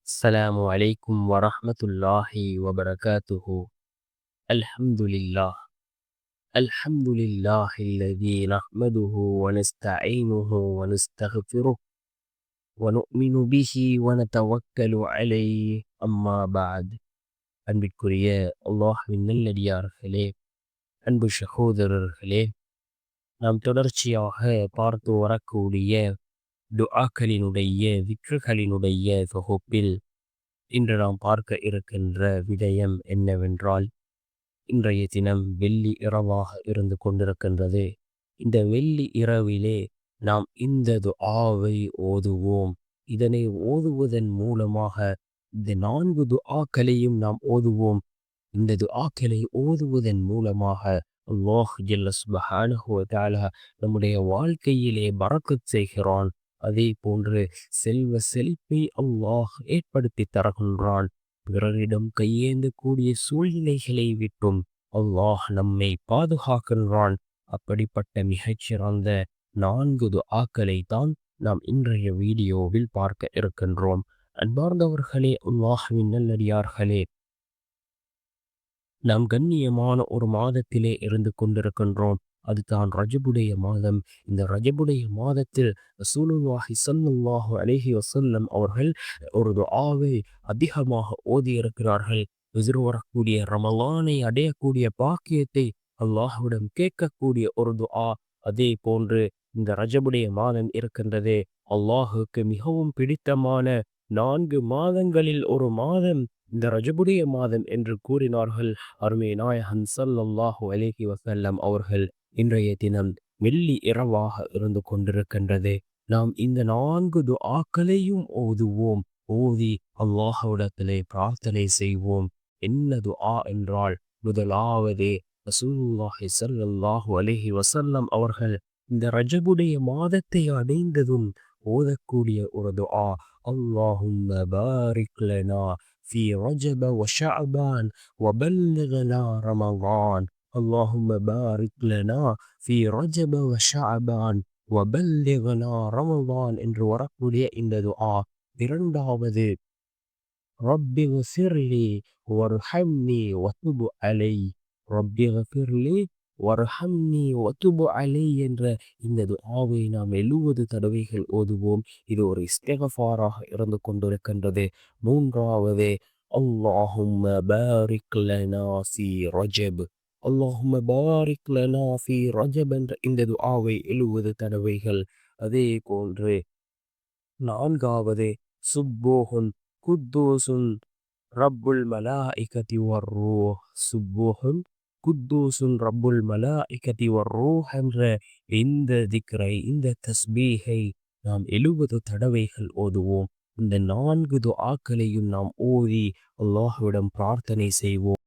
السلام عليكم ورحمة الله وبركاته. الحمد لله. الحمد لله الذي نحمده ونستعينه ونستغفره ونؤمن به ونتوكل عليه. أما بعد. அன்பிற்குரிய அல்லாஹ்வின் நல்லடியார்களே, அன்பு சகோதரர்களே, நாம் தொடர்ச்சியாக பார்த்து வரக்கூடிய துஆக்களினுடைய விக்ருகளினுடைய தொகுப்பில் இன்று நாம் பார்க்க இருக்கின்ற விடயம் என்னவென்றால், இன்றைய தினம் வெள்ளி இரவாக இருந்து கொண்டிருக்கின்றது. இந்த வெள்ளி இரவிலே நாம் இந்த துஆவை ஓதுவோம். இதனை ஓதுவதன் மூலமாக இந்த 4 துஆக்களையும் நாம் ஓதுவோம். இந்த துஆக்களை ஓதுவதன் மூலமாக அல்லாஹ் ஜல்ல சுப்ஹானஹு வ தஆலா நம்முடைய வாழ்க்கையிலே பரக்கத் செய்கிறான். அதே போன்று செல்வ செழிப்பை அல்லாஹ் ஏற்படுத்தி தருகின்றான். பிறரிடம் கையேந்தக்கூடிய சூழ்நிலைகளை விட்டும் அல்லாஹ் நம்மை பாதுகாக்கின்றான். அப்படிப்பட்ட மிகச்சிறந்த 4 துஆக்களை தான் நாம் இன்றைய வீடியோவில் பார்க்க இருக்கின்றோம். அன்பார்ந்தவர்களே, அல்லாஹ்வின் நல்லடியார்களே, நாம் கண்ணியமான ஒரு மாதத்திலே இருந்து கொண்டிருக்கின்றோம். அதுதான் ரஜபுடைய மாதம். இந்த ரஜபுடைய மாதத்தில் ரசூலுல்லாஹி ஸல்லல்லாஹு அலைஹி வஸல்லம் அவர்கள் ஒரு துஆவை அதிகமாக ஓதியிருக்கிறார்கள். எதிர்வரக்கூடிய ரமலானை அடையக்கூடிய பாக்கியத்தை அல்லாஹ்விடம் கேட்கக்கூடிய ஒரு துஆ. அதே போன்று இந்த ரஜபுடைய மாதம் இருக்கின்றதே, அல்லாஹுக்கு மிகவும் பிடித்தமான 4 மாதங்களில் ஒரு மாதம் இந்த ரஜபுடைய மாதம் என்று கூறினார்கள் அருமை நாயகன் ஸல்லல்லாஹு அலைஹி வஸல்லம் அவர்கள். இன்றைய தினம் வெள்ளி இரவாக இருந்து கொண்டிருக்கின்றது. நாம் இந்த 4 துஆக்களையும் ஓதுவோம். ஓதி அல்லாஹ்விடத்திலே பிரார்த்தனை செய்வோம். என்ன துஆ என்றால், முதலாவது ரசூலுல்லாஹி ஸல்லல்லாஹு அலைஹி வஸல்லம் அவர்கள் இந்த ரஜபுடைய மாதத்தை அடைந்ததும் ஓதக்கூடிய ஒரு துஆ, அல்லாஹும்ம பாரிக் லனா في رجب وشعبان وبلغنا رمضان. اللهم بارك لنا في رجب وشعبان وبلغنا رمضان என்று வரக்கூடிய இந்த துஆ. இரண்டாவது, ரப்பி ஃபிர்லி வர்ஹம்னி வதுப் அலை. ரப்பி ஃபிர்லி வர்ஹம்னி வதுப் அலை என்ற இந்த துஆவை நாம் 70 தடவைகள் ஓதுவோம். இது ஒரு இஸ்திக்ஃபாராக இருந்து கொண்டிருக்கின்றது. மூன்றாவது, அல்லாஹும்ம பாரிக் லனா ஃபீ ரஜப். அல்லாஹும்ம பாரிக் லனா ஃபீ ரஜப் என்ற இந்த துஆவை 70 தடவைகள். அதே போன்று நான்காவது, சுப்பூஹுன் குத்தூசுன் ரப்புல் மலாயிகதி வர்ரூஹ். சுப்பூஹுன் குத்தூசுன் ரப்புல் மலாயிகதி வர்ரூஹ் என்ற இந்த திக்ரை, இந்த தஸ்பீஹை நாம் 70 தடவைகள் ஓதுவோம். இந்த 4 துஆக்களையும் நாம் ஓதி அல்லாஹ்விடம் பிரார்த்தனை செய்வோம்.